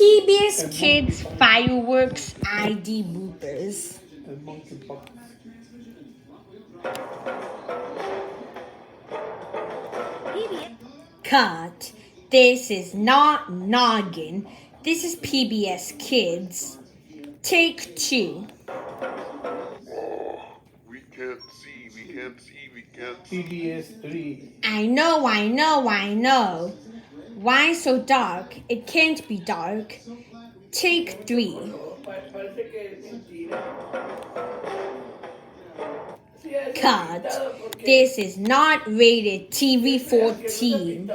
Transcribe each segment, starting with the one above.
PBS Kids Fireworks ID Bloopers. Cut. This is not Noggin. This is PBS Kids. Take 2. We can't see. PBS 3. I know. Why so dark? It can't be dark. Take 3. Cut. This is not rated TV 14.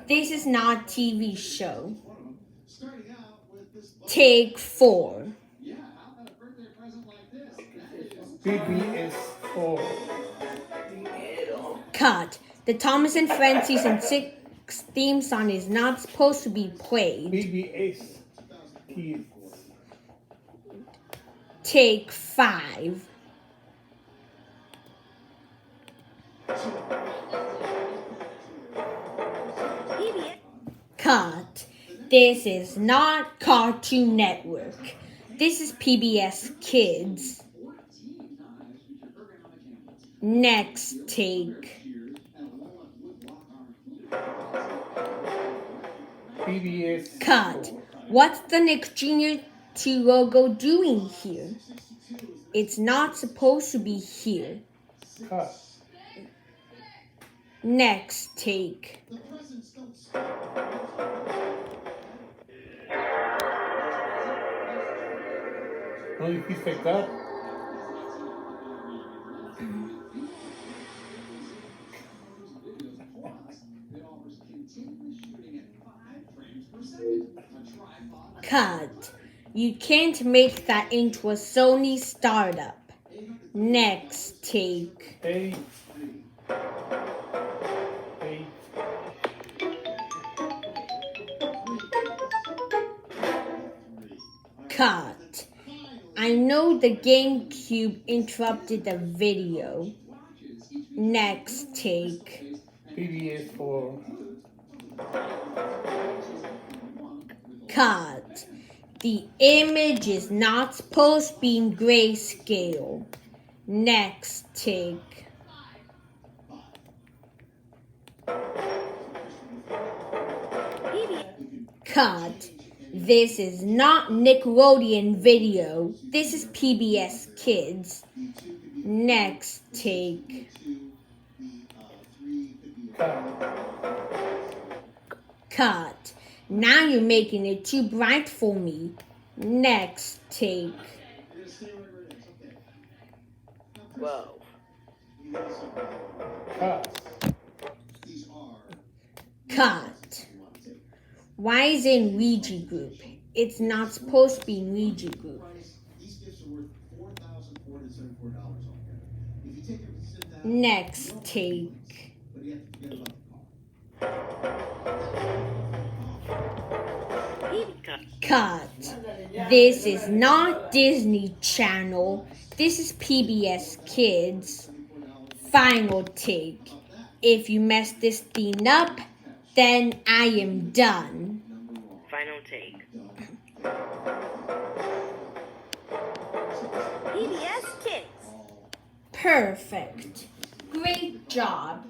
This is not TV show. Take 4. PBS 4. Cut. The Thomas and Friends Season 6 theme song is not supposed to be played. PBS Kids. Take 5. Cut. This is not Cartoon Network. This is PBS Kids. Next take. PBS. Cut. What's the Nick Jr. 2 logo doing here? It's not supposed to be here. Cut. Next take. No dijiste cut. Cut. You can't make that into a Sony startup. Next take. Hey. Cut. I know the GameCube interrupted the video. Next take. PBS 4. Cut. The image is not supposed to be in grayscale. Next take. Cut. This is not Nickelodeon video. This is PBS Kids. Next take. Cut. Now you're making it too bright for me. Next take. Whoa. Cut. Why is it in Luigi Group? It's not supposed to be in Luigi Group. Next take. Cut. This is not Disney Channel. This is PBS Kids. Final take. If you mess this thing up, then I am done. Final take. PBS Kids. Perfect. Great job.